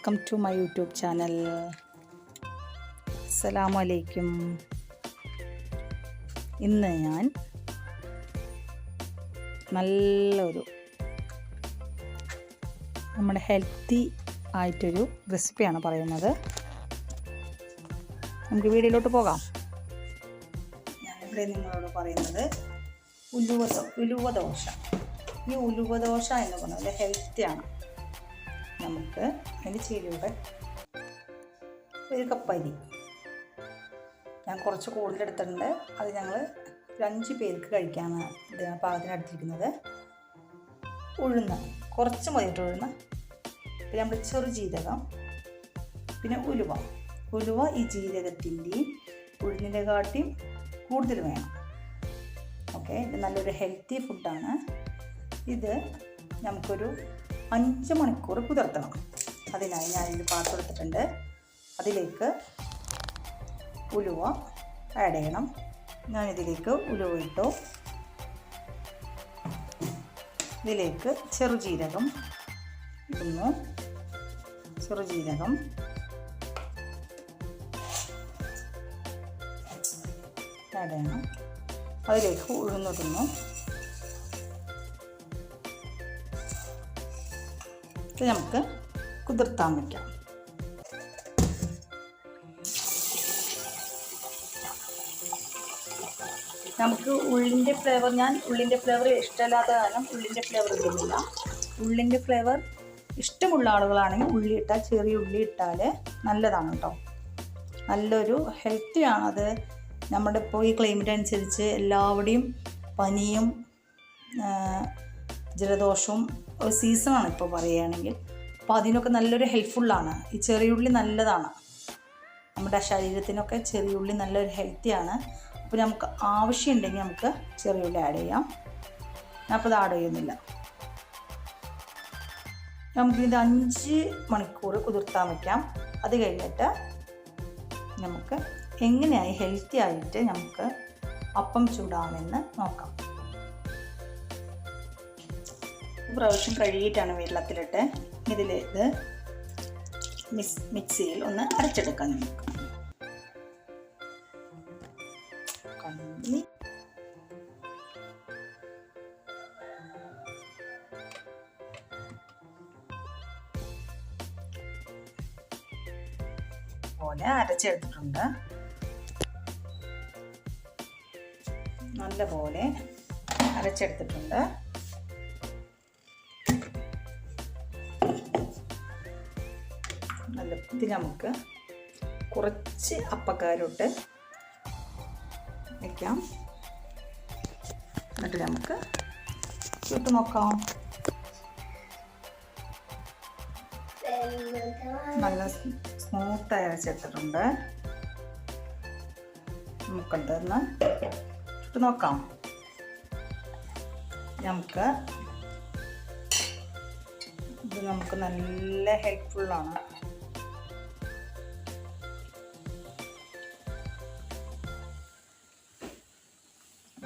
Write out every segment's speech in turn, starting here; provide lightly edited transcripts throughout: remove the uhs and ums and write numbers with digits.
Welcome to my YouTube channel. അസ്സലാമു അലൈക്കും. ഇന്ന് ഞാൻ നല്ലൊരു നമ്മുടെ ഹെൽത്തി ആയിട്ടൊരു റെസിപ്പിയാണ് പറയുന്നത്. നമുക്ക് വീഡിയോയിലോട്ട് പോകാം. ഞാനിവിടെ നിങ്ങളോട് പറയുന്നത് ഉലുവ ദോശ. ഈ ഉലുവ ദോശ എന്ന് പറയുന്നത് ഹെൽത്തിയാണ്. നമുക്ക് അതിൻ്റെ ചേരുവകൾ ഒരു കപ്പ് അരി, ഞാൻ കുറച്ച് കൂടുതലെടുത്തിട്ടുണ്ട്. അത് ഞങ്ങൾ 5 പേർക്ക് കഴിക്കാനാണ് പാകത്തിനടുത്തിരിക്കുന്നത്. ഉഴുന്ന് കുറച്ച് മതിയിട്ട് ഉഴുന്ന്, പിന്നെ നമ്മൾ ചെറുജീരകം, പിന്നെ ഉലുവ ഈ ജീരകത്തിൻ്റെയും ഉഴുന്നിൻ്റെ കാട്ടിയും കൂടുതൽ വേണം. ഓക്കെ, ഇത് നല്ലൊരു ഹെൽത്തി ഫുഡാണ്. ഇത് നമുക്കൊരു 5 മണിക്കൂർ കുതിർത്തണം. അതിനായി ഞാനൊരു പാത്രം എടുത്തിട്ടുണ്ട്. അതിലേക്ക് ഉലുവ ആഡ് ചെയ്യണം. ഞാനിതിലേക്ക് ഉലുവ ഇട്ടു. ഇതിലേക്ക് ചെറുജീരകം ഇടുന്നു. ചെറുജീരകം ആഡ് ചെയ്യണം. അതിലേക്ക് ഉഴുന്നിടുന്നു. ഇത് നമുക്ക് കുതിർത്താൻ വയ്ക്കാം. നമുക്ക് ഉള്ളിൻ്റെ ഫ്ലേവർ ഇഷ്ടമില്ലാത്ത കാരണം ഉള്ളിൻ്റെ ഫ്ലേവർ ഇടുന്നില്ല. ഉള്ളിൻ്റെ ഫ്ലേവർ ഇഷ്ടമുള്ള ആളുകളാണെങ്കിൽ ഉള്ളി ഇട്ടാൽ, ചെറിയ ഉള്ളി ഇട്ടാൽ നല്ലതാണ് കേട്ടോ. നല്ലൊരു ഹെൽത്തിയാണത്. നമ്മുടെ ഇപ്പോൾ ഈ ക്ലൈമറ്റ് അനുസരിച്ച് എല്ലാവരുടെയും പനിയും ജലദോഷവും ഒരു സീസണാണ് ഇപ്പോൾ പറയുകയാണെങ്കിൽ. അപ്പോൾ അതിനൊക്കെ നല്ലൊരു ഹെൽപ്ഫുള്ളാണ് ഈ ചെറിയുള്ളി. നല്ലതാണ് നമ്മുടെ ശരീരത്തിനൊക്കെ. ചെറിയുള്ളി നല്ലൊരു ഹെൽത്തിയാണ്. അപ്പോൾ നമുക്ക് ആവശ്യമുണ്ടെങ്കിൽ നമുക്ക് ചെറിയുള്ളി ആഡ് ചെയ്യാം. ഞാനിപ്പോൾ ഇത് ആഡ് ചെയ്യുന്നില്ല. നമുക്കിത് 5 മണിക്കൂർ കുതിർത്താൻ വയ്ക്കാം. അത് കഴിഞ്ഞിട്ട് നമുക്ക് എങ്ങനെയായി ഹെൽത്തി ആയിട്ട് നമുക്ക് അപ്പം ചൂടാമെന്ന് നോക്കാം. പ്രാവശ്യം കഴുകിയിട്ടാണ് വെള്ളത്തിലിട്ട് ഇത് മിക്സിയിൽ ഒന്ന് അരച്ചെടുക്കാം. നമുക്ക് പോലെ അരച്ചെടുത്തിട്ടുണ്ട്. നല്ല പോലെ അരച്ചെടുത്തിട്ടുണ്ട്. ഇത് നമുക്ക് കുറച്ച് അപ്പക്കാരോട്ട് വയ്ക്കാം. എന്നിട്ട് നമുക്ക് ചുട്ട് നോക്കാം. നല്ല സ്മൂത്തായി അരച്ചെടുത്തിട്ടുണ്ട്. നമുക്കെന്തെന്ന് ചുട്ട് നോക്കാം. ഇത് നമുക്ക് നല്ല ഹെൽപ്ഫുള്ളാണ്.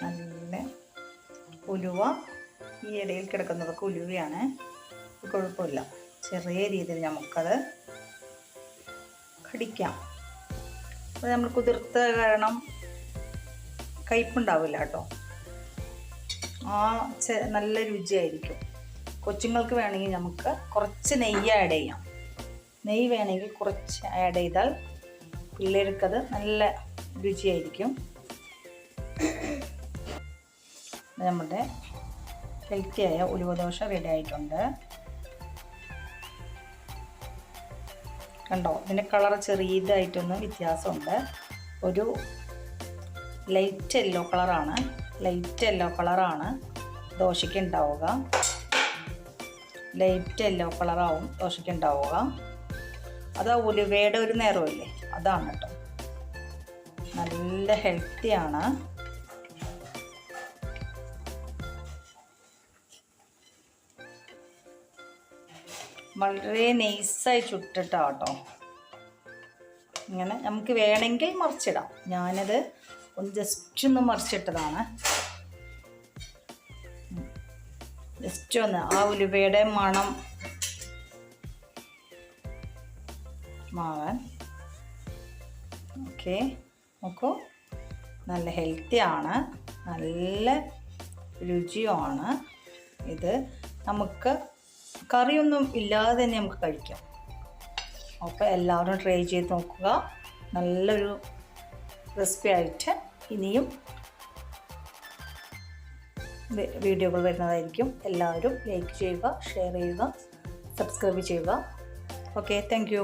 നല്ല ഉലുവ ഈ ഇടയിൽ കിടക്കുന്നതൊക്കെ ഉലുവയാണ്. കുഴപ്പമില്ല, ചെറിയ രീതിയിൽ നമുക്കത് കടിക്കാം. അത് നമ്മൾ കുതിർത്ത കാരണം കയ്പ്പുണ്ടാവില്ല കേട്ടോ. നല്ല രുചിയായിരിക്കും. കൊച്ചുങ്ങൾക്ക് വേണമെങ്കിൽ നമുക്ക് കുറച്ച് നെയ്യ് ആഡ് ചെയ്യാം. നെയ്യ് വേണമെങ്കിൽ കുറച്ച് ആഡ് ചെയ്താൽ പിള്ളേർക്കത് നല്ല രുചിയായിരിക്കും. നമ്മുടെ ഹെൽത്തിയായ ഉലുവദോശ റെഡി ആയിട്ടുണ്ട്. കണ്ടോ, ഇതിൻ്റെ കളർ ചെറിയതായിട്ടൊന്ന് വ്യത്യാസമുണ്ട്. ഒരു ലൈറ്റ് യെല്ലോ കളറാണ് ദോശയ്ക്ക് ഉണ്ടാവുക. ലൈറ്റ് യെല്ലോ കളറാവും ദോശയ്ക്ക് ഉണ്ടാവുക. അത് ഉലുവയുടെ ഒരു നിറമില്ലേ, അതാണ് കേട്ടോ. നല്ല ഹെൽത്തിയാണ്. വളരെ നൈസായി ചുട്ടിട്ടാട്ടോ. ഇങ്ങനെ നമുക്ക് വേണമെങ്കിൽ മറിച്ചിടാം. ഞാനത് ജസ്റ്റ് ഒന്ന് മറിച്ചിട്ടതാണ്. ജസ്റ്റ് ഒന്ന് ആ ഉലുവയുടെ മണം മാവാൻ. ഓക്കെ, നോക്കൂ, നല്ല ഹെൽത്തിയാണ്, നല്ല രുചിയുമാണ്. ഇത് നമുക്ക് കറിയൊന്നും ഇല്ലാതെ തന്നെ നമുക്ക് കഴിക്കാം. അപ്പോൾ എല്ലാവരും ട്രൈ ചെയ്ത് നോക്കുക. നല്ലൊരു റെസിപ്പി ആയിട്ട് ഇനിയും വീഡിയോകൾ വരുന്നതായിരിക്കും. എല്ലാവരും ലൈക്ക് ചെയ്യുക, ഷെയർ ചെയ്യുക, സബ്സ്ക്രൈബ് ചെയ്യുക. Okay, thank you.